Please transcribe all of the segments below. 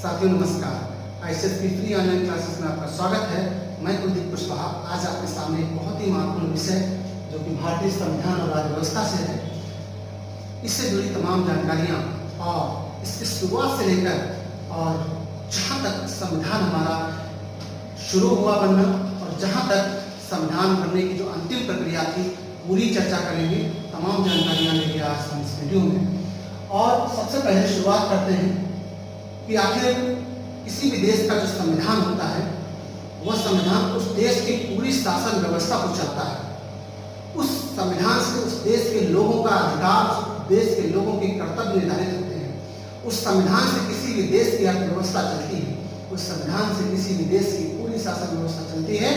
साथियों नमस्कार। ICSP free online classes में आपका स्वागत है। मैं कुलदीप कुशवाहा आज आपके सामने एक बहुत ही महत्वपूर्ण विषय जो कि भारतीय संविधान और राज्य व्यवस्था से है, इससे जुड़ी तमाम जानकारियाँ और इसकी शुरुआत से लेकर और जहाँ तक संविधान हमारा शुरू हुआ बनना और जहाँ तक संविधान बनने की जो अंतिम प्रक्रिया थी पूरी चर्चा करेंगे। तमाम जानकारियाँ लेंगे आज हम इस वीडियो में। और सबसे पहले शुरुआत करते हैं कि आखिर किसी भी देश का जो संविधान होता है वह संविधान उस देश की पूरी शासन व्यवस्था को चलता है। उस संविधान से उस देश के लोगों का अधिकार, उस देश के लोगों के कर्तव्य निर्धारित होते हैं। उस संविधान से किसी भी देश की अर्थव्यवस्था चलती है, उस संविधान से किसी भी देश की पूरी शासन व्यवस्था चलती है।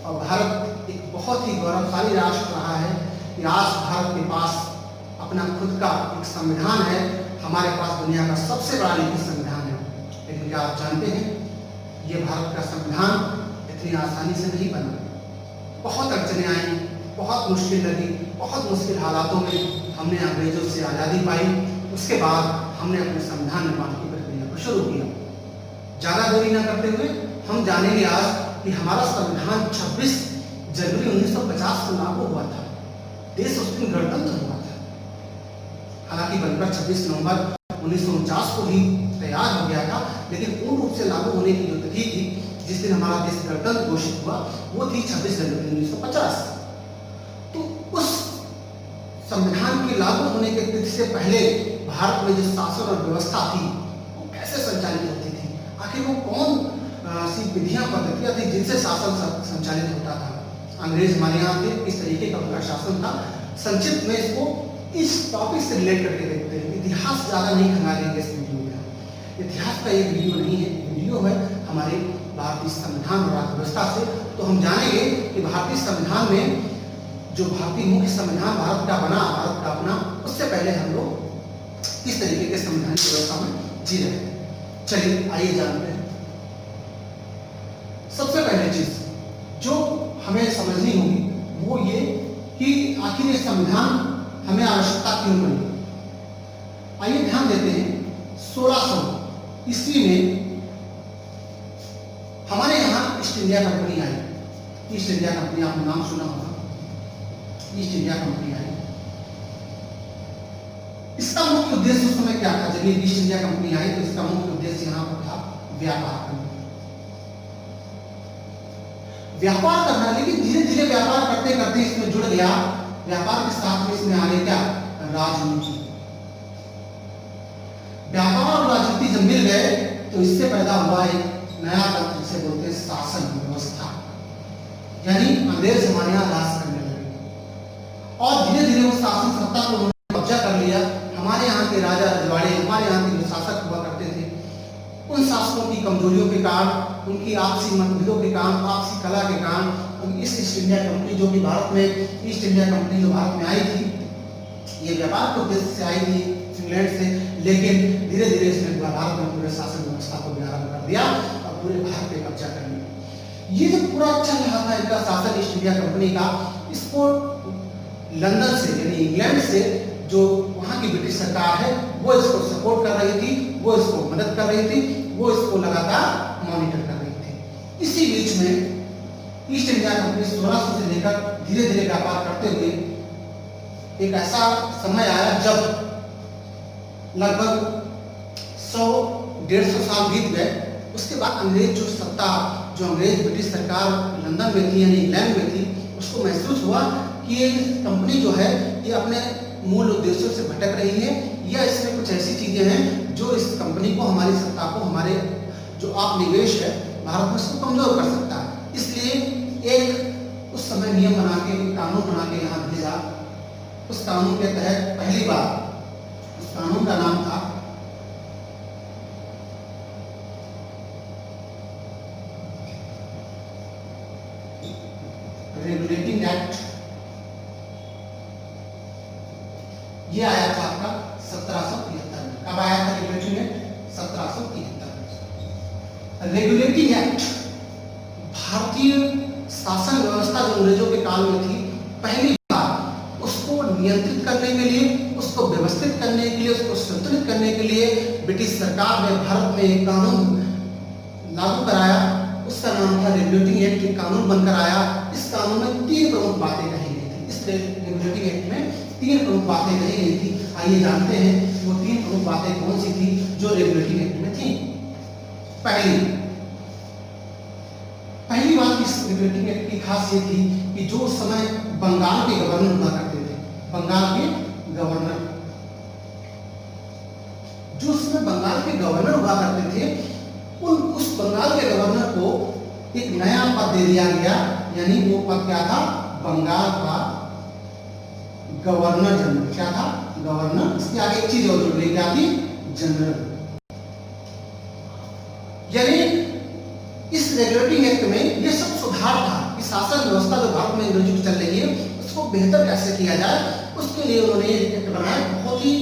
और भारत एक बहुत ही गौरवशाली राष्ट्र रहा है कि आज भारत के पास अपना खुद का एक संविधान है। हमारे पास दुनिया का सबसे बड़ा लिखित संविधान है। लेकिन क्या आप जानते हैं ये भारत का संविधान इतनी आसानी से नहीं बना। बहुत अड़चनें आई, बहुत मुश्किल लगी, बहुत मुश्किल हालातों में हमने अंग्रेजों से आज़ादी पाई। उसके बाद हमने अपने संविधान निर्माण की प्रक्रिया को शुरू किया। ज़्यादा देरी न करते हुए हम जानेंगे आज कि हमारा संविधान 26 जनवरी 1950 को लागू हुआ था। देश उस दिन गणतंत्र हुआ था। हालांकि बनकर 26 नवंबर 1949 को ही तैयार हो गया था, लेकिन पूर्ण रूप से लागू होने की जो तिथि थी जिस दिन हमारा देश गणतंत्र घोषित हुआ वो थी 26 जनवरी 1950। तो उस संविधान के लागू होने के तिथि से पहले भारत में जो शासन और व्यवस्था थी वो कैसे संचालित होती थी, आखिर वो कौन सी विधियां पद्धतियां थी जिनसे शासन संचालित होता था। अंग्रेज हमारे यहाँ थे, इस तरीके का उनका शासन था। संक्षिप्त में इसको इस टॉपिक से रिलेट करके देखते हैं। इतिहास ज़्यादा नहीं खंगालेंगे इस वीडियो में। इतिहास का एक वीडियो नहीं है, वीडियो है हमारे भारतीय संविधान और अर्थव्यवस्था से। तो हम जानेंगे कि भारतीय संविधान में जो भारतीय मुख्य संविधान भारत का बना, भारत का अपना, उससे पहले हम लोग किस तरीके के संविधान की व्यवस्था में जी रहे थे। चलिए आइए जानते हैं। सबसे पहली चीज जो हमें समझनी होगी वो ये कि आखिर ये संविधान हमें आवश्यकता क्यों पड़ी। आइए ध्यान देते हैं 1600 ईस्वी में हमारे यहाँ ईस्ट इंडिया कंपनी आई। ईस्ट इंडिया कंपनी आपने नाम सुना होगा, ईस्ट इंडिया कंपनी आई। इसका मुख्य उद्देश्य उस समय क्या था? जब ये ईस्ट इंडिया कंपनी आई तो इसका मुख्य उद्देश्य यहाँ पर था व्यापार करना, व्यापार करना। लेकिन धीरे धीरे व्यापार करते करते इसमें जुड़ गया, व्यापार के साथ में इसमें आ गई क्या? राजनीति। व्यापार और राजनीति जब मिल गए तो इससे पैदा हुआ एक नया तंत्र जिसे बोलते हैं शासन व्यवस्था। यानी अंग्रेज हमारे यहाँ राज करने लगे और धीरे धीरे उस शासन सत्ता को उन्होंने कब्जा कर लिया। हमारे यहाँ के राजा रजवाड़े, हमारे यहाँ के जो शासक हुआ करते थे, उन शासकों की कमजोरियों के कारण, उनकी आपसी मतभेदों के कारण, आपसी कला के कारण इस ईस्ट इंडिया कंपनी जो कि भारत में, ईस्ट इंडिया कंपनी जो भारत में आई थी, ये व्यापार के उद्देश्य से आई थी इंग्लैंड से, लेकिन धीरे धीरे इसने भारत में पूरे शासन व्यवस्था को भी आरंभ कर दिया और पूरे भारत पे कब्जा कर लिया। ये जो पूरा चल रहा था इनका शासन ईस्ट इंडिया कंपनी का, इसको लंदन से यानी इंग्लैंड से जो वहाँ की ब्रिटिश सरकार है वो इसको सपोर्ट कर रही थी, वो इसको मदद कर रही थी, वो इसको लगातार मॉनिटर कर रही थी। इसी बीच में ईस्ट इंडिया कंपनी 1600 से लेकर धीरे धीरे व्यापार करते हुए एक ऐसा समय आया जब लगभग 100-150 साल बीत गए। उसके बाद अंग्रेज जो सत्ता, जो अंग्रेज ब्रिटिश सरकार लंदन में थी यानी इंग्लैंड में थी, उसको महसूस हुआ कि ये कंपनी जो है ये अपने मूल उद्देश्यों से भटक रही है, या इसमें कुछ ऐसी चीजें हैं जो इस कंपनी को, हमारी सत्ता को, हमारे जो आप निवेश है भारत में उसको कमजोर कर सकता है। इसलिए एक उस समय नियम बना के, कानून बना के यहाँ भेजा। उस कानून के तहत पहली बार, उस कानून का नाम था रेगुलेटिंग एक्ट। ये आया था आपका 1773 में। कब आया था रेगुलेटिंग एक्ट? 1773। रेगुलेटिंग एक्ट भारतीय शासन व्यवस्था जो अंग्रेजों के काल में थी, पहली बार उसको नियंत्रित करने के लिए, उसको व्यवस्थित करने के लिए, उसको संतुलित करने के लिए ब्रिटिश सरकार ने भारत में एक कानून लागू कराया, उसका नाम था रेगुलेटिंग एक्ट। कानून बनकर आया। इस कानून में 3 प्रमुख बातें कही गई थी। इस रेगुलेटिंग एक्ट में 3 प्रमुख बातें कही गई थी। आइए जानते हैं वो 3 प्रमुख बातें कौन सी थी जो रेगुलेटिंग एक्ट में थी। पहली बात इस रेगुलेटिंग एक्ट की खास ये थी कि जो उस समय बंगाल के गवर्नर हुआ करते थे, बंगाल के गवर्नर, जो उस समय बंगाल के गवर्नर हुआ करते थे, उस बंगाल के गवर्नर को एक नया पद दे दिया गया। यानी वो पद क्या था? बंगाल का गवर्नर जनरल। क्या था? गवर्नर। इसके आगे एक चीज और जुड़ गई, क्या थी? जनरल। यानी इस रेगुलेटिंग एक्ट में ये सब सुधार था कि शासन व्यवस्था जो भारत में अंग्रेजों की चल रही है उसको बेहतर कैसे किया जाए। उसके लिए उन्होंने एक्ट बनाया। बहुत ही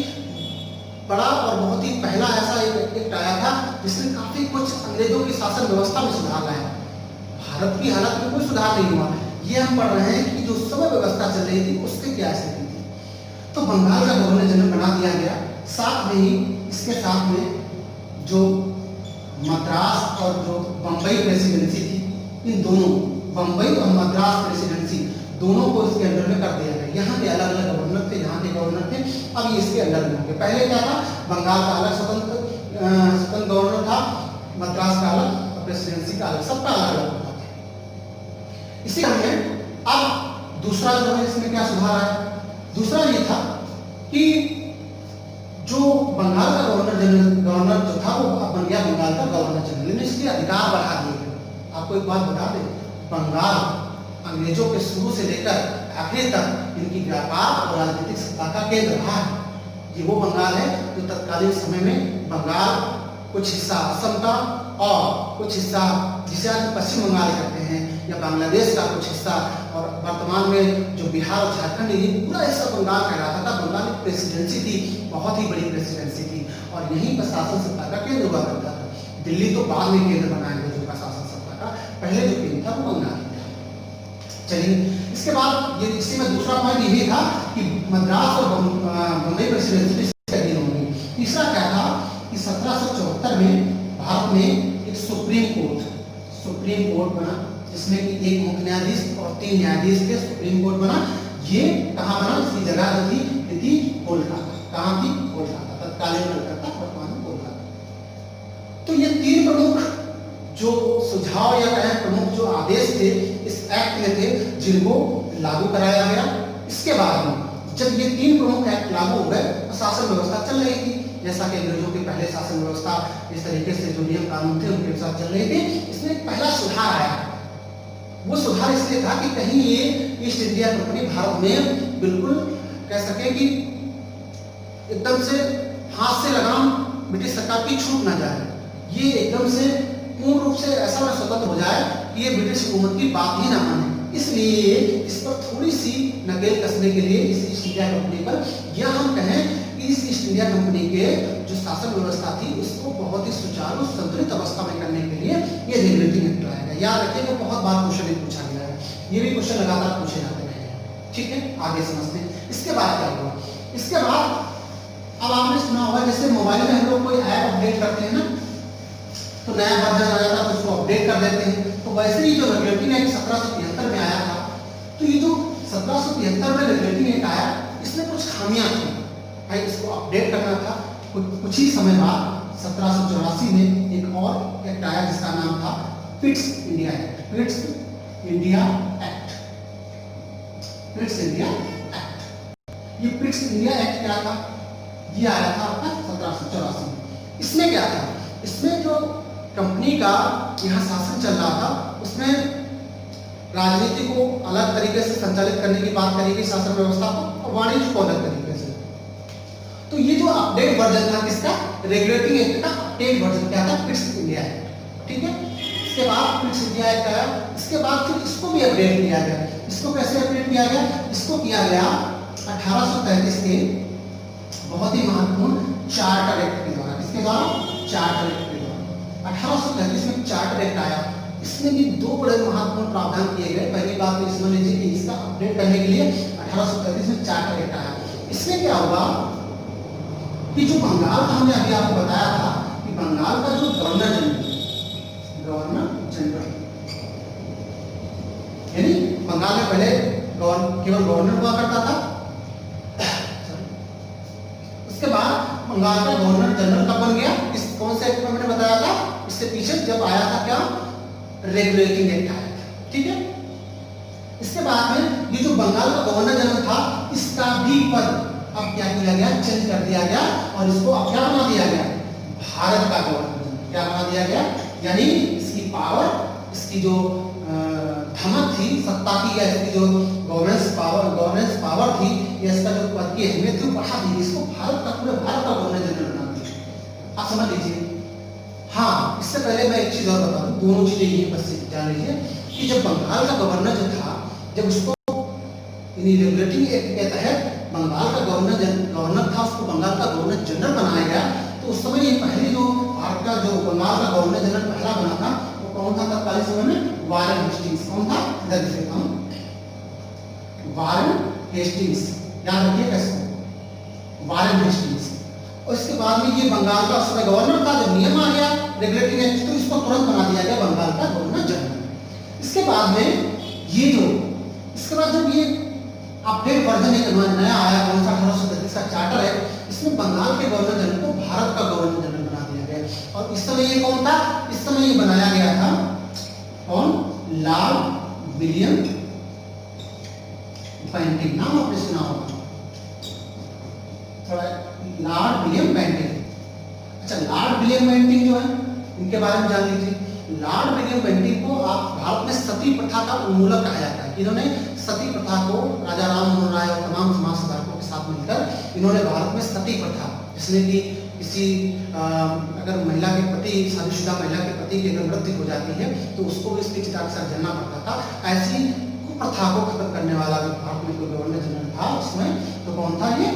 बड़ा और बहुत ही पहला ऐसा एक एक्ट आया था जिसने काफी कुछ अंग्रेजों की शासन व्यवस्था में सुधार लाया। भारत की हालत में कोई सुधार नहीं हुआ। ये हम पढ़ रहे हैं कि जो उस समय व्यवस्था चल रही थी उसकी क्या स्थिति थी। तो बंगाल का गवर्नर जनरल बना दिया गया। साथ में ही इसके साथ में जो मद्रास और जो बंबई प्रेसिडेंसी थी, इन दोनों, बंबई और मद्रास प्रेसिडेंसी दोनों को इसके अंडर में कर दिया गया। यहाँ के अलग अलग गवर्नर थे, यहाँ के गवर्नर थे, अब ये इसके अंडर में होंगे। पहले क्या था? बंगाल का अलग स्वतंत्र गवर्नर था, मद्रास का अलग और प्रेसिडेंसी का अलग, सबका अलग अलग होता था। इसी में अब दूसरा जो है इसमें क्या सुधार आया? दूसरा ये था कि जो बंगाल का गवर्नर जो था वो अब बन गया बंगाल का गवर्नर जनरल। इसके अधिकार बढ़ा दिए गए। आपको एक बात बता दें, बंगाल अंग्रेजों के शुरू से लेकर आखिर तक इनकी व्यापार और राजनीतिक सत्ता का केंद्र रहा है। ये वो बंगाल है जो तत्कालीन समय में बंगाल, कुछ हिस्सा असम का और कुछ हिस्सा जिसे आज पश्चिम बंगाल कहते हैं, या बांग्लादेश का कुछ हिस्सा, और वर्तमान में जो बिहार और झारखंड, ये पूरा हिस्सा बंगाल कहलाता था। बंगाल एक प्रेसिडेंसी थी, बहुत ही बड़ी प्रेसिडेंसी थी, और यहीं पर शासन सत्ता का केंद्र हुआ करता था। दिल्ली तो बाद में केंद्र बनाया अंग्रेजों का शासन सत्ता का, पहले जो केंद्र था वो बंगाल था। चलिए, इसके बाद ये इसी में दूसरा पॉइंट ये था कि मद्रास और बंबई प्रेसिडेंसी अधीन होंगी। तीसरा क्या था कि 1774 में भारत में एक सुप्रीम कोर्ट बना, जिसमें कि एक मुख्य न्यायाधीश और 3 न्यायाधीश के सुप्रीम कोर्ट बना। ये कहाँ बना? इसकी जगह जो थी कोलकाता। कहाँ थी? कोलकाता। तत्कालीन कलकत्ता, वर्तमान में कोलकाता। तो ये 3 प्रमुख जो सुझाव या प्रमुख जो आदेश थे इस एक्ट में थे, जिनको लागू कराया गया। इसके बाद में जब ये 3 प्रमुख एक्ट लागू हो गए तो शासन व्यवस्था चल रही थी, जैसा कि अंग्रेजों के पहले शासन व्यवस्था इस तरीके से जो नियम कानून थे उनके साथ चल रही थी। इसमें पहला सुधार आया। वो सुधार इसलिए था कि कहीं ये ईस्ट इंडिया कंपनी भारत में बिल्कुल कह सके कि एकदम से हाथ से लगाम ब्रिटिश सरकार की छूट ना जाए, ये एकदम से पूर्ण रूप से ऐसा ना स्वतंत्र हो जाए कि ये ब्रिटिश हुकूमत की बात ही ना माने। इसलिए इस पर थोड़ी सी नकेल कसने के लिए इस ईस्ट इंडिया कंपनी पर, या हम कहें कि इस ईस्ट इंडिया कंपनी के जो शासन व्यवस्था थी उसको बहुत ही सुचारू संतुलित अवस्था में करने के लिए ये रेगुलेटिंग एक्ट लाया गया। याद रखिएगा, बहुत बार क्वेश्चन पूछा गया है, ये भी क्वेश्चन लगातार पूछे जाते रहे हैं। ठीक है, आगे समझते हैं। इसके बाद क्या हुआ? इसके बाद अब आपने सुना होगा जैसे मोबाइल में हम लोग कोई ऐप अपडेट करते हैं ना, तो नया वर्जन आ जाता है तो उसको अपडेट कर देते हैं। तो वैसे ही जो रेगुलेटिंग एक्ट 1773 में आया था, तो ये जो 1773 में रेगुलेटिंग एक्ट आया, इसमें कुछ खामियां थी भाई, इसको अपडेट करना था। कुछ ही समय बाद 1784 में एक और एक्ट आया जिसका नाम था Pitt's India act. Pitt's India act. ये पिट्स इंडिया एक्ट क्या था? ये आया था आपका 1784 में। इसमें क्या था? इसमें जो कंपनी का यहाँ शासन चल रहा था उसमें राजनीति को अलग तरीके से संचालित करने की बात करी गई, शासन व्यवस्था को, और वाणिज्य को अलग तरीके से। तो ये जो अपडेट वर्जन था किसका? रेगुलेटिंग एक्ट का अपडेट वर्जन क्या था? Pitt's India act. ठीक है, इसके बाद पिट्स इंडिया एक्ट आया। इसके बाद फिर इसको भी अपडेट किया गया। इसको कैसे अपडेट किया गया? इसको किया गया 1833 के बहुत ही महत्वपूर्ण चार्टर एक्ट के द्वारा। किसके द्वारा? चार्टर एक्ट के द्वारा। 1833 में चार्टर एक्ट आया। इसमें भी 2 बड़े महत्वपूर्ण प्रावधान किए गए। पहली बात तो समझ लीजिए कि इसका अपडेट करने के लिए 1833 में चार्टर एक्ट आया। इसमें क्या हुआ कि जो बंगाल का हमने अभी आपको बताया था कि बंगाल का जो गवर्नर जनरल यानी बंगाल में पहले केवल गवर्नर हुआ करता था। उसके बाद बंगाल का गवर्नर जनरल कब बन गया, इस कौन से एक्ट में मैंने बताया था, इससे पीछे जब आया था क्या, रेगुलेटिंग एक्ट आया था। ठीक है, इसके बाद में ये जो बंगाल का गवर्नर जनरल था इसका भी पद अब क्या किया गया, चेंज कर दिया गया और इसको अब क्या बना दिया गया, भारत का गवर्नर जनरल क्या बना दिया गया। यानी इसकी पावर, इसकी जो धमक थी सत्ता की, या इसकी जो गवर्नेंस पावर थी, या इसका जो पद की अहमियत थी वो बढ़ा दी, इसको भारत का, पूरे भारत का गवर्नर जनरल बना दिया। आप समझ लीजिए। हाँ, इससे पहले मैं एक चीज और बता दूं, दोनों चीजें ये बस जान लीजिए कि जब बंगाल का गवर्नर जो था, जब उसको रेगुलेटिंग एक्ट के तहत बंगाल का गवर्नर था, उसको बंगाल का गवर्नर जनरल बनाया गया, तो उस समय ये पहले जो भारत का जो बंगाल का गवर्नर जनरल पहला बना था वो कौन था तत्कालीन समय में, वारेन हेस्टिंग्स। कौन था, इधर लिख देता हूं, वारेन हेस्टिंग्स, याद रखिए कैसे, वारेन हेस्टिंग्स। और इसके बाद में ये बंगाल का उस समय गवर्नर था, जब नियम आ गया रेगुलेटिंग एक्ट तो इसको तुरंत बना दिया गया बंगाल का गवर्नर जनरल। इसके बाद में ये जो, इसके बाद जब ये अपडेट वर्जन एक नया आया, कौन सा 1833 का चार्टर है, इसमें बंगाल के गवर्नर जनरल को भारत का गवर्नर जनरल बना दिया गया। और इस समय ये कौन था, इस समय ये बनाया गया था कौन, लॉर्ड विलियम बेंटिंक, नाम आपने सुना होगा थोड़ा, लॉर्ड विलियम बेंटिंक। अच्छा, लॉर्ड विलियम बेंटिंक जो है इनके बारे में जान लीजिए। लॉर्ड विलियम बेंटिंक को आप भारत में सती प्रथा का उन्मूलक कहा जाता है। इन्होंने सती प्रथा को, राजा राम मोहन राय और तमाम समाज सुधारकों के साथ मिलकर इन्होंने भारत में सती प्रथा, जिसमें कि किसी अगर महिला के पति, शादीशुदा महिला के पति की अगर मृत्यु हो जाती है तो उसको भी इसकी चिता के साथ जलना पड़ता था। ऐसी कुप्रथा को खत्म करने वाला भी भारत में कोई गवर्नर जनरल था उसमें, तो कौन था, ये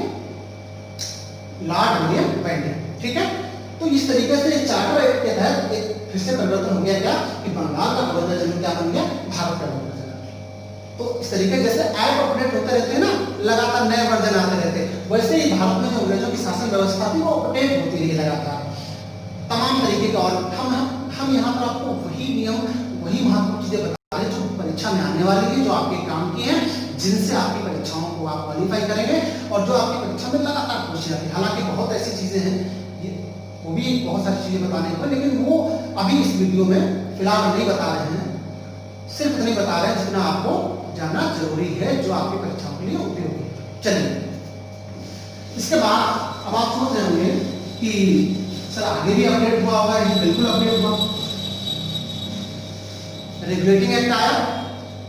लॉर्ड विलियम बेंटिक। ठीक है, तो इस तरीके से चार्टर एक्ट के तहत एक फिर से परिवर्तन हो गया क्या, कि बंगाल का गवर्नर जनरल क्या बन गया, भारत का गवर्नर जनरल। तो इस तरीके जैसे एक्ट अपडेट होते रहते हैं ना, लगातार नए वर्जन आते रहते हैं, वैसे ही भारत में जो अंग्रेजों की शासन व्यवस्था थी वो अपडेट होती रही लगातार तमाम तरीके का। और हम यहाँ पर आपको वही नियम, वही महत्वपूर्ण चीजें बता रहे जो परीक्षा में आने वाली है, जो आपके काम की है, जिनसे आपकी परीक्षाओं को आप क्वालिफाई करेंगे और जो आपकी परीक्षा में लगातार पूछी जाती है। हालांकि बहुत ऐसी चीजें हैं, वो भी बहुत सारी चीजें बताने को, लेकिन वो अभी इस वीडियो में फिलहाल नहीं बता रहे हैं, सिर्फ इतनी बता रहे हैं जितना आपको जानना जरूरी है, जो आपकी परीक्षाओं के लिए उपयोगी है। चलिए, इसके बाद अब आप समझ रहे होंगे कि सर आगे भी अपडेट हुआ होगा, ये बिल्कुल अपडेट हुआ। रेगुलेटिंग एक्ट आया,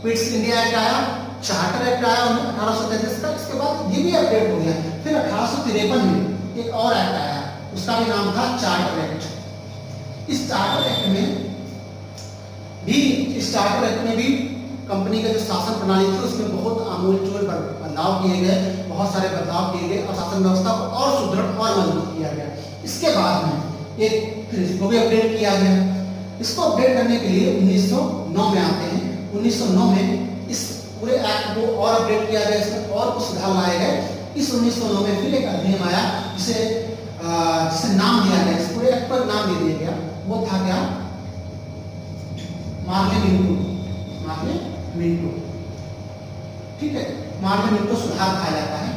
पिट्स इंडिया एक्ट आया, चार्टर एक्ट आया 1833 का। इसके बाद ये भी अपडेट हो गया। फिर 1853 में एक और एक्ट आया, उसका भी नाम था चार्टर एक्ट। इस चार्टर एक्ट में भी कंपनी का जो शासन प्रणाली थी उसमें बहुत आमूल-चूल बदलाव किए गए, बहुत सारे बदलाव किए गए और शासन व्यवस्था को और सुदृढ़ और मजबूत किया गया। इसके बाद में एक फिर इसको भी अपडेट किया गया। इसको अपडेट करने के लिए 1909 में आते हैं। 1909 में इस पूरे एक्ट को और अपडेट किया गया, इसमें और कुछ सुधार लाए गए। इस 1909 में फिर एक अधिनियम आया जिसे नाम दिया गया, इस पूरे एक्ट पर नाम दे दिया गया, वो था क्या, मार्ले मिंटो। ठीक है, मार्ले मिंटो सुधार कहा जाता है,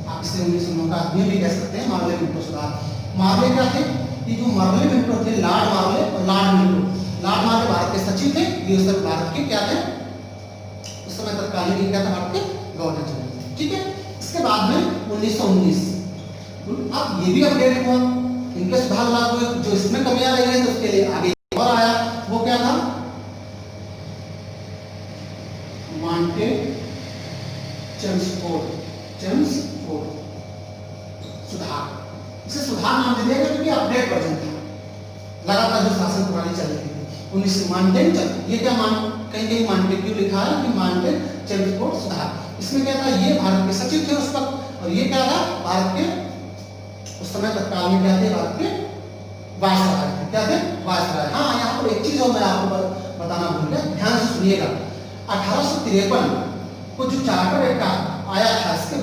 आप इसे 1909 का अधिनियम भी कह सकते हैं, मार्ले मिंटो सुधार। मार्ले क्या थे, ये जो मार्ले मिंटो थे, लॉर्ड मार्ले और लॉर्ड मिंटो। लॉर्ड मार्ले भारत के सचिव थे, ये उस समय भारत के क्या थे, उस समय तत्कालीन क्या था, भारत के गवर्नर जनरल। ठीक है, इसके बाद में 1919 अब ये भी अपडेट हुआ, इनके सुधार लागू हुए, जो इसमें कमियां रही है तो उसके लिए आगे और आया, वो क्या था, मांटे चेम्सफोर्ड सुधार। इसे सुधार नाम दे दिया क्योंकि अपडेट वर्जन था, लगातार जो शासन प्रणाली चल रही थी। 19 मांटे, ये क्या कहीं मांटे क्यों लिखा है कि मांटे चेम्सफोर्ड सुधार। इसमें क्या था, ये भारत के सचिव थे उस वक्त, और ये क्या था, भारत के उस समय तत्काल में क्या थे, भारत के वायसराय थे। क्या थे, वायसराय। हाँ, यहाँ पर एक चीज और मैं आपको बताना भूल गया, ध्यान से सुनिएगा। 1853 को जो चार्टर एक्ट आया था, इसके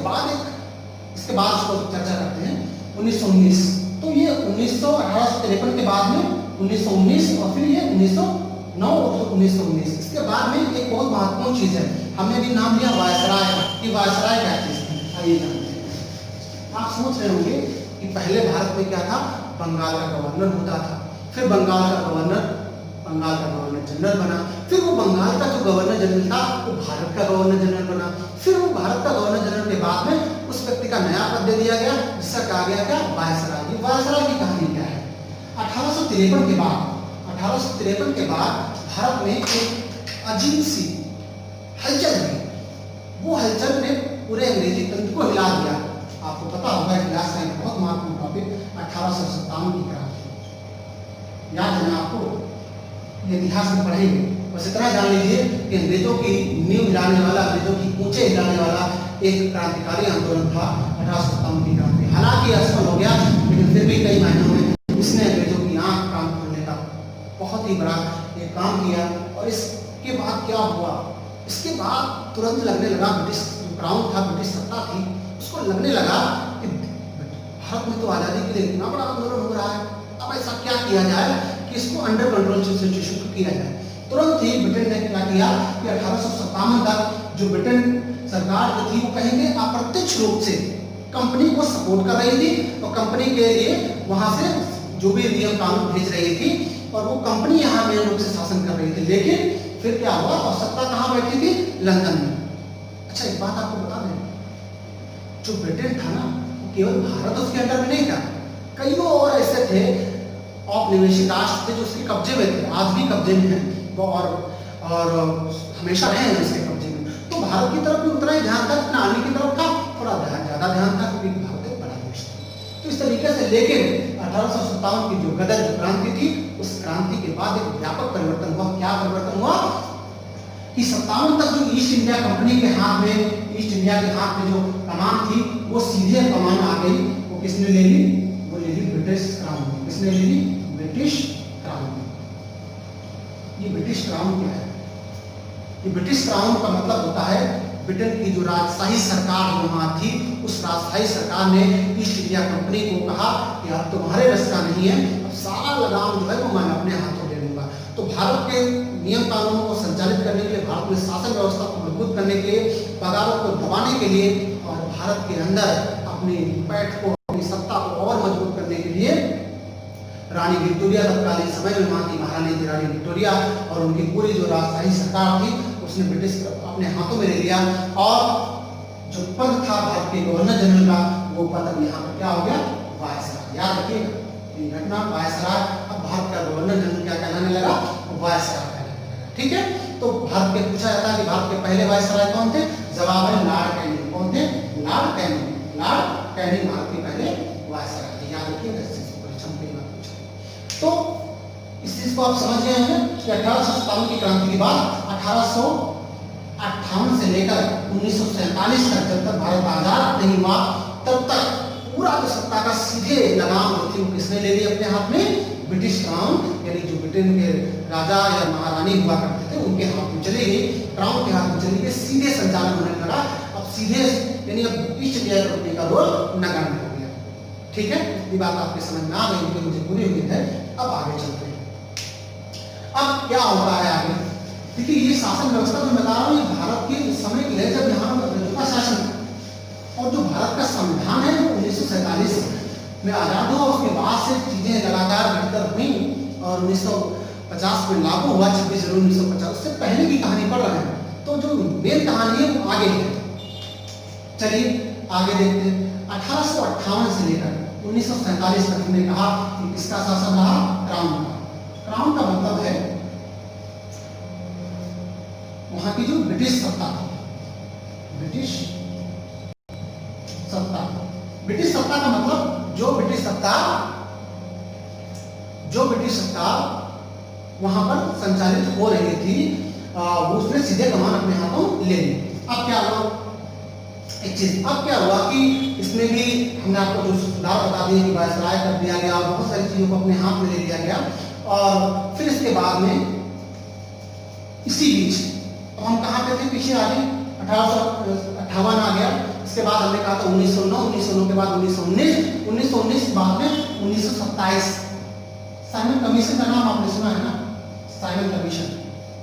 बाद उसको चर्चा करते हैं। 1919। तो ये 1853 के बाद में 1919 और फिर ये 1909 और 1919। इसके बाद में एक बहुत महत्वपूर्ण चीज है, हमने भी नाम लिया वायसराय कि वायसराय क्या चीज है, आइए जानते हैं। आप सोच रहे होंगे कि पहले भारत में क्या था, बंगाल का गवर्नर होता था, फिर बंगाल का गवर्नर जनरल बना, फिर वो बंगाल का जो गवर्नर जनरल था वो भारत का गवर्नर जनरल बना, फिर वो भारत का गवर्नर जनरल के बाद में उस व्यक्ति का नया पद दे दिया गया जिसका कहा गया क्या, वायसराय। ये वायसराय की कहानी क्या है, 1853 के बाद भारत में एक अजीब सी हलचल हुई। वो हलचल ने पूरे अंग्रेजी तंत्र को हिला दिया। आपको पता होगा इतिहास का एक बहुत महत्वपूर्ण टॉपिक 1857 की क्रांति, याद है ना आपको, इतिहास में पढ़ेंगे। बस इतना जान लीजिए कि अंग्रेजों की नींव हिलाने वाला, अंग्रेजों की ऊंचे हिलाने वाला एक क्रांतिकारी आंदोलन था 1857 की क्रांति। हालांकि असफल हो गया, लेकिन फिर भी कई महीनों में इसने अंग्रेजों की आंख कान खोलने का बहुत ही बड़ा एक काम किया। और इसके बाद क्या हुआ, इसके बाद तुरंत लगने लगा, ब्रिटिश क्राउन था, ब्रिटिश सत्ता थी, उसको लगने लगा कि भारत में तो आज़ादी के लिए इतना बड़ा आंदोलन हो रहा है, अब ऐसा क्या किया जाए कि इसको अंडर कंट्रोल सिचुएशन किया जाए। तुरंत ही ब्रिटेन ने क्या किया कि 1857 तक जो ब्रिटेन सरकार जो थी वो कहेंगे अप्रत्यक्ष रूप से कंपनी को सपोर्ट कर रही थी और कंपनी के लिए वहां से जो भी नियम कानून भेज रही थी और वो कंपनी यहाँ मेन रूप से शासन कर रही थी। लेकिन फिर क्या हुआ, और सत्ता कहाँ बैठी थी, लंदन में। अच्छा एक बात आपको बता दें, जो ब्रिटेन था ना केवल भारत उसके अंडर में नहीं था, कई और ऐसे थे औपनिवेशिक राष्ट्र थे जो उसके कब्जे में थे, आज भी कब्जे में हैं और हमेशा रहे हैं उसके कब्जे में। तो भारत की तरफ भी उतना ही ध्यान था जितना आने की तरफ था, थोड़ा ज्यादा ध्यान था क्योंकि भारत एक बड़ा देश था। तो इस तरीके से लेकिन 1857 की जो गदर जो क्रांति थी, उस क्रांति के बाद एक व्यापक परिवर्तन हुआ। क्या परिवर्तन हुआ कि 57 तक जो ईस्ट इंडिया कंपनी के हाथ में, ईस्ट इंडिया के हाथ में जो कमान थी वो सीधे कमान आ गई, वो किसने ले ली, वो ले ली ब्रिटिश क्राउन। किसने ले ली, ब्रिटिश क्राउन। ये ब्रिटिश क्राउन क्या है, ये ब्रिटिश क्राउन का मतलब होता है ब्रिटेन की जो राजशाही सरकार वहां थी, उस राजशाही सरकार ने ईस्ट इंडिया कंपनी को कहा कि अब तुम्हारे बस का नहीं है, अब सारा लगाम जो है वो मैं अपने हाथों ले लूंगा। तो भारत के नियम कानूनों को संचालित करने के लिए, भारत में शासन व्यवस्था को मजबूत करने के लिए, बगावत को दबाने के लिए और भारत के अंदर अपनी पैठ को, अपनी सत्ता को और मजबूत करने के लिए रानी विक्टोरिया तत्कालीन समय में वहां की महारानी थी रानी विक्टोरिया, और उनकी पूरी जो राजशाही सरकार थी उसने ब्रिटिश अपने हाथों में ले लिया। और जो पद था भारत के गवर्नर जनरल का, वो पद अब यहाँ पर क्या हो गया, वायसराय। याद रखिएगा ये घटना, वायसराय। अब भारत का गवर्नर जनरल क्या कहलाने लगा, वायसराय कहलाने लगा। ठीक है, तो भारत के पूछा जाता है कि भारत के पहले वायसराय कौन थे, जवाब है लॉर्ड कैनिंग। कौन थे, Lord Canning. Lord Canning Bharat के पहले वायसराय थे। याद रखिएगा, तो इस चीज को आप समझ गए हैं कि 1857 की क्रांति के बाद 1858 से लेकर 1947 तक, जब तक भारत आजाद नहीं हुआ, तब तक पूरा जो सत्ता का सीधे लगाम जो थी वो किसने ले ली अपने हाथ में, ब्रिटिश क्राउन, यानी जो ब्रिटेन के राजा या महारानी हुआ करते थे उनके हाथ में चली गई, क्राउन के हाथ में चली गई, सीधे संचालन होने लगा। अब सीधे यानी अब ईस्ट इंडिया कंपनी का रोल नगण्य हो गया। ठीक है, ये बात आपके समझ में आ गई, तो मुझे पूरी उम्मीद है। अब आगे चलते हैं। अब क्या होता है आगे, देखिए ये शासन व्यवस्था जो मैं बता रहा हूँ, ये भारत के समय की है जब यहाँ का शासन था। और जो भारत का संविधान है वो 1947 में आजाद हुआ, उसके बाद से चीजें लगातार बेहतर हुई और 1950 में लागू हुआ, 26 जनवरी 1950। उससे पहले की कहानी पढ़ रहे हैं, तो जो मेन कहानी है वो आगे है। चलिए आगे देखते हैं। 1858 से लेकर 1947 तक हमने कहा कि किसका शासन रहा, क्राउन का। क्राउन का मतलब है वहां की जो ब्रिटिश सत्ता थी, ब्रिटिश सत्ता। ब्रिटिश सत्ता का मतलब जो ब्रिटिश सत्ता वहां पर संचालित हो रही थी, उसने सीधे कमान अपने हाथों ले ली। अब क्या हुआ, एक चीज अब क्या हुआ कि इसमें भी हमने आपको जो सुधार बता दिए कि वायसराय कर दिया गया और बहुत सारी चीजों को अपने हाथ में ले लिया गया। और फिर इसके बाद में इसी बीच हम कहाँ पे थे, पीछे आगे 1858 आ गया, इसके बाद हमने कहा था 1909, 1909 के बाद 1919, 1919 बाद में 1927। साइमन कमीशन का नाम आपने सुना है ना, साइमन कमीशन।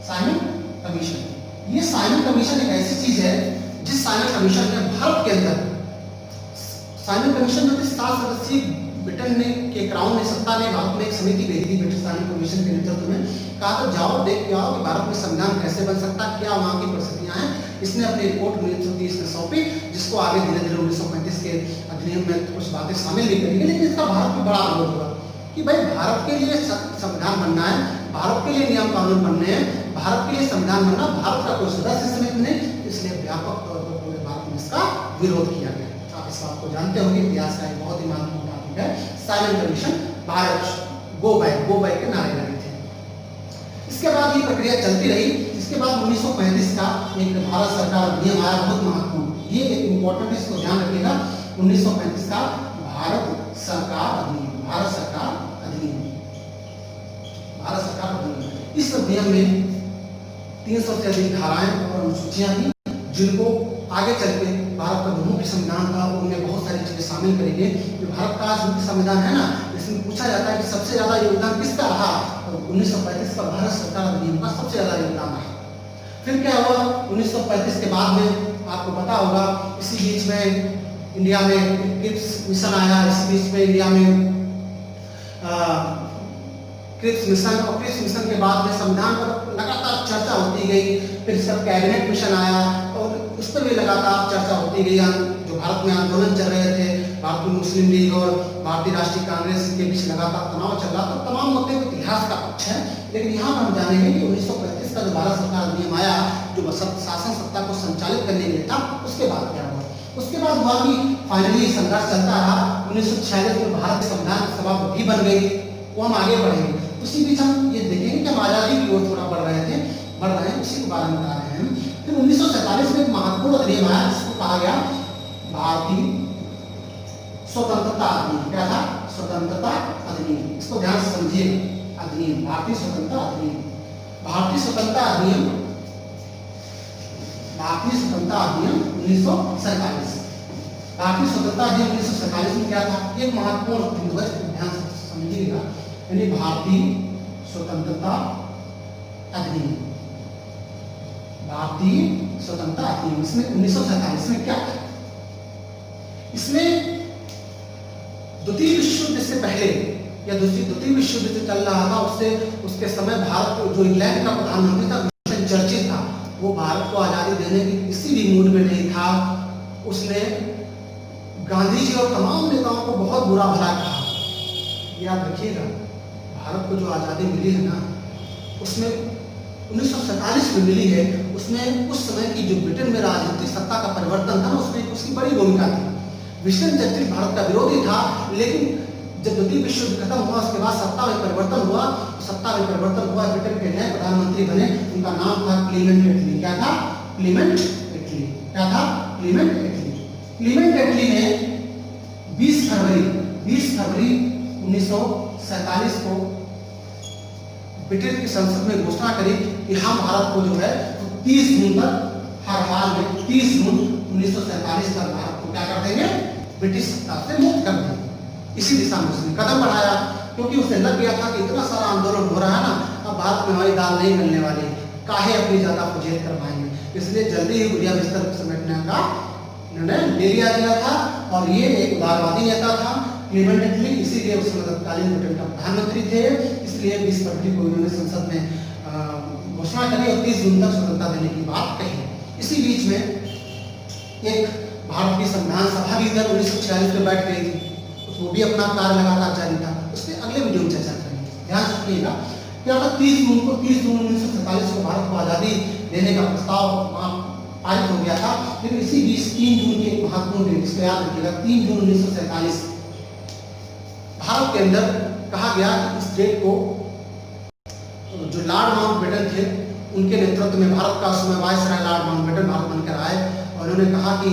साइमन कमीशन, ये साइमन कमीशन एक ऐसी चीज है जिस साइमन कमीशन ने भारत के अंदर, साइमन कमीशन जो थी 7 सदस्यीय ब्रिटेन ने के क्राउन ने सत्ता ने भारत में एक समिति भेजी थी ब्रिटिश साइमन कमीशन के नेतृत्व में। कहा था जाओ देख के आओ कि भारत में संविधान कैसे बन सकता है, क्या वहाँ की परिस्थितियां हैं। इसने अपनी रिपोर्ट 1930 में सौंपी, जिसको आगे धीरे धीरे 1935 के अधिनियम में कुछ बातें शामिल भी करी गई, लेकिन इसका भारत में बड़ा विरोध हुआ कि भाई भारत के लिए संविधान बनना है, भारत के लिए नियम कानून बनने हैं, भारत के लिए संविधान बनना, भारत का कोई सदस्य समिति नहीं, इसलिए व्यापक तौर पर पूरे भारत में इसका विरोध किया गया। आप इस बात को जानते होंगे, इतिहास का एक बहुत ही महत्वपूर्ण टॉपिक है। Simon commission Bharat go back के नारे लगे थे। इसके बाद ये प्रक्रिया चलती रही। इसके बाद 1935 का एक भारत सरकार अधिनियम आया, बहुत महत्वपूर्ण, ये एक इंपॉर्टेंट, इसको ध्यान रखिएगा। 1935 का भारत सरकार अधिनियम, भारत सरकार अधिनियम, भारत सरकार अधिनियम। इस अधिनियम में 300 से अधिक धाराएं और अनुसूचियां थी, जिनको आगे चल के भारत का जो मुख्य संविधान था उनमें बहुत सारी चीजें शामिल करी गई। जो भारत का आज मुख्य संविधान है ना, इसमें पूछा जाता है कि सबसे ज्यादा योगदान किसका रहा, तो 1935 का भारत सरकार अधिनियम का सबसे ज्यादा योगदान रहा। फिर क्या हुआ 1935 के बाद में, आपको पता होगा, इसी बीच में इंडिया में क्रिप्स मिशन आया, इसी बीच में इंडिया में क्रिप्स मिशन, और क्रिप्स मिशन के बाद में संविधान पर लगातार चर्चा होती गई। फिर इसका कैबिनेट मिशन आया और उस पर भी लगातार चर्चा होती गई। जो भारत में आंदोलन चल रहे थे, भारतीय मुस्लिम लीग और भारतीय राष्ट्रीय कांग्रेस के बीच लगातार तनाव चल रहा था। तमाम मुद्दे को इतिहास का पक्ष है, लेकिन यहाँ पर हम जानेंगे कि 1935 का जो भारत सरकार अधिनियम आया, जो शासन सत्ता को संचालित करने के लिए था, उसके बाद क्या हुआ। उसके बाद हुआ कि फाइनली संघर्ष चलता रहा। 1946 में भारत संविधान सभा भी बन गई, वो हम आगे बढ़ेंगे। उसी बीच हम ये देखेंगे कि हम आजादी की ओर थोड़ा बढ़ रहे हैं, उसी के बारे में बता रहे हैं। फिर 1947 में एक महत्वपूर्ण अधिनियम आया, जिसको कहा गया भारतीय स्वतंत्रता अधिनियम। क्या था? स्वतंत्रता अधिनियम। इसको ध्यान से समझिए, अधिनियम, भारतीय स्वतंत्रता अधिनियम। भारतीय स्वतंत्रता अधिनियम, भारतीय स्वतंत्रता अधिनियम 1947। भारतीय स्वतंत्रता अधिनियम 1947 में क्या था? एक महत्वपूर्ण बिंदु है, ध्यान से समझिएगा। यानी भारतीय स्वतंत्रता अधिनियम, भारतीय स्वतंत्रता अधिनियम, इसमें 1947 में क्या था? इसमें द्वितीय विश्व युद्ध से पहले या द्वितीय विश्व युद्ध चल रहा था, उसके समय भारत, जो इंग्लैंड का प्रधानमंत्री था विंस्टन चर्चिल था, वो भारत को आजादी देने की किसी भी मूड में नहीं था। उसने गांधी जी और तमाम नेताओं को बहुत बुरा भला कहा। याद रखिएगा, भारत को जो आजादी मिली है ना, उसमें 1947 में मिली है, उसमें उस समय की जो ब्रिटेन में राजनीतिक सत्ता का परिवर्तन था ना, उसमें उसकी बड़ी भूमिका थी। विंस्टन चर्चिल भारत का विरोधी था, लेकिन जब द्वितीय विश्व युद्ध खत्म हुआ, उसके बाद सत्ता में परिवर्तन हुआ। ब्रिटेन के नए प्रधानमंत्री बने, उनका नाम था क्लीमेंट एटली। क्या था? क्लीमेंट एटली। क्या था? क्लीमेंट एटली। क्लीमेंट एटली ने 20 फरवरी 1947 को ब्रिटेन की संसद में घोषणा करी कि हम भारत को जो है 30 जून तक, हर हाल में 30 जून 1947 तक भारत को क्या कर देंगे? ब्रिटिश सत्ता से मुक्त कर देंगे। इसी दिशा में उसने कदम बढ़ाया, क्योंकि उसे लग गया था कि इतना सारा आंदोलन हो रहा है ना, अब भारत में हमारी दाल नहीं मिलने वाली, काहे अपनी ज्यादा फुजेल करवाएंगे। इसलिए जल्दी ही गुड़िया बिस्तर समेटने का निर्णय ले लिया गया था। और ये एक उदारवादी नेता था क्लीमेंट एटली, इसीलिए उस समय तत्कालीन ब्रिटेन का प्रधानमंत्री थे। इसलिए 20 फरवरी को उन्होंने संसद में घोषणा करी और 30 जून तक स्वतंत्रता देने की बात कही। इसी बीच में एक भारत की संविधान सभा भी 1946 में बैठ गई थी, वो भी अपना कार्य लगातार जारी था। उसमें अगले वीडियो में चर्चा करेंगे। ध्यान रखिएगा, क्या था? 30 जून 1947 को भारत को आजादी देने का प्रस्ताव पारित हो गया था। लेकिन इसी बीच 3 जून की एक महत्वपूर्ण डेट, इसको याद रखिएगा, 3 जून 1947 भारत के अंदर कहा गया कि इस डेट को जो लॉर्ड माउंटबेटन थे, उनके नेतृत्व में भारत का समय वायसराय लॉर्ड माउंटबेटन भारत बनकर आए और उन्होंने कहा कि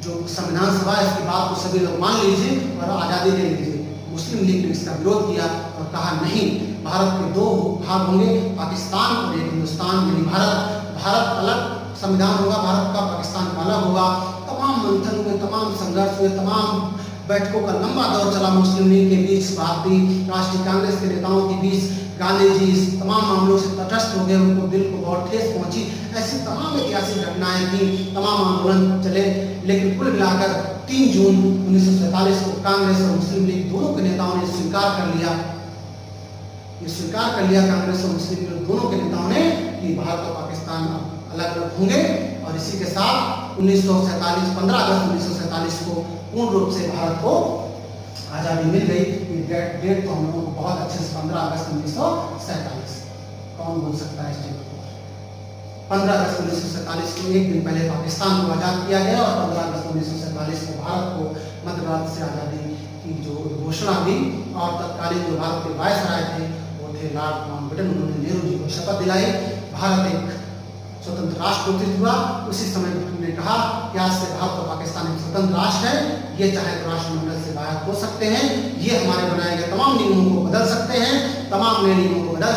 जो संविधान सभा है, इसकी बात को सभी लोग मान लीजिए और आज़ादी दे लीजिए। मुस्लिम लीग ने इसका विरोध किया और कहा नहीं, भारत के 2 भाग होंगे, पाकिस्तान और एक हिंदुस्तान, यानी भारत अलग संविधान होगा भारत का, पाकिस्तान का अलग होगा। तब तमाम मंथन हुए, तमाम संघर्ष हुए, तमाम बैठकों का लंबा दौर चला मुस्लिम लीग के बीच, भारतीय राष्ट्रीय कांग्रेस के नेताओं के बीच। गांधी जी इस तमाम मामलों से तटस्थ हो गए, उनको दिल को बहुत ठेस पहुंची। ऐसी तमाम ऐतिहासिक घटनाएं थी, तमाम आंदोलन चले, लेकिन कुल मिलाकर 3 जून 1947 को कांग्रेस और मुस्लिम लीग दोनों के नेताओं ने स्वीकार कर लिया, कांग्रेस और मुस्लिम लीग दोनों के नेताओं ने कि भारत और पाकिस्तान अलग अलग होंगे। और इसी के साथ 1947 15 अगस्त 1947 को पूर्ण रूप से भारत को आज़ादी मिल गई। ये डेट तो हम लोगों को बहुत अच्छे से 15 अगस्त 1947, कौन बोल सकता है इस डेट को? 15 अगस्त 1947 को एक दिन पहले पाकिस्तान को आज़ाद किया गया और 15 अगस्त 1947 को भारत को मध्य भारत से आज़ादी की जो घोषणा हुई। और तत्कालीन जो भारत के वायसराय थे वो थे लॉर्ड माउंटबेटन। उन्होंने नेहरू जी को शपथ दिलाई, भारत एक स्वतंत्र राष्ट्र घोषित हुआ। उसी समय उन्होंने कहा कि आज से भारत और पाकिस्तान एक स्वतंत्र राष्ट्र है, ये चाहे तो राष्ट्रमंडल से बाहर हो सकते हैं, ये हमारे बनाए गए तमाम नियमों को बदल सकते हैं, तमाम नए नियमों को बना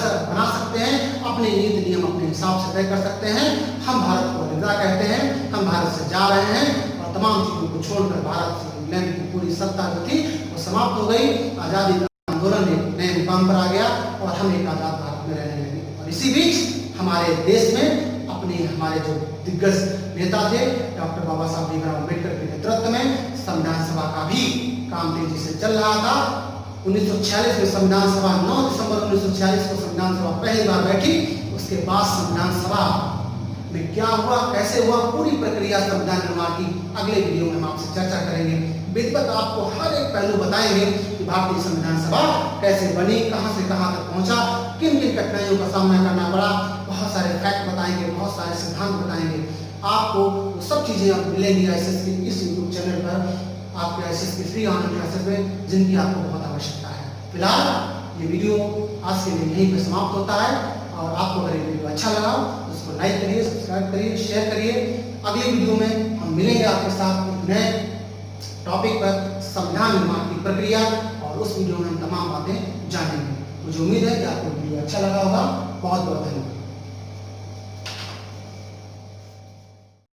सकते हैं, अपने नीति नियम अपने हिसाब से तय कर सकते हैं। हम भारत को अलविदा कहते हैं, हम भारत से जा रहे हैं और तमाम चीज़ों को छोड़कर भारत से इंग्लैंड की पूरी सत्ता जो थी वो समाप्त हो गई। आज़ादी का आंदोलन एक नए मुकाम पर आ गया और हम एक आज़ाद भारत में रहने लगे। और इसी बीच हमारे देश में हमारे जो दिग्गज नेता थे डॉक्टर बाबा साहब भीमराव अम्बेडकर के नेतृत्व में संविधान सभा का भी काम तेजी से चल रहा था। 1946 में संविधान सभा 9 दिसंबर 1946 को संविधान सभा पहली बार बैठी। उसके बाद संविधान सभा में क्या हुआ, कैसे हुआ, पूरी प्रक्रिया संविधान निर्माण की अगले वीडियो में हम आपसे चर्चा करेंगे। विधिवत आपको हर एक पहलू बताएंगे कि भारतीय संविधान सभा कैसे बनी, कहां से कहां तक पहुंचा, किन किन कठिनाइयों का सामना करना पड़ा, बहुत सारे फैक्ट बताएंगे, बहुत सारे सिद्धांत बताएंगे। आपको वो सब चीज़ें आप मिलेंगी ICS के इस यूट्यूब चैनल पर, आपके ICS के फ्री ऑनलाइन क्लासेस में, जिनकी आपको बहुत आवश्यकता है। फिलहाल ये वीडियो आज के लिए यहीं पर समाप्त होता है। और आपको अगर ये वीडियो अच्छा लगा तो उसको लाइक करिए, सब्सक्राइब करिए, शेयर करिए। अगली वीडियो में हम मिलेंगे आपके साथ एक नए टॉपिक पर, संविधान निर्माण की प्रक्रिया, और उस वीडियो में हम तमाम बातें जानेंगे। मुझे उम्मीद है कि आपको वीडियो अच्छा लगा होगा। बहुत बहुत धन्यवाद।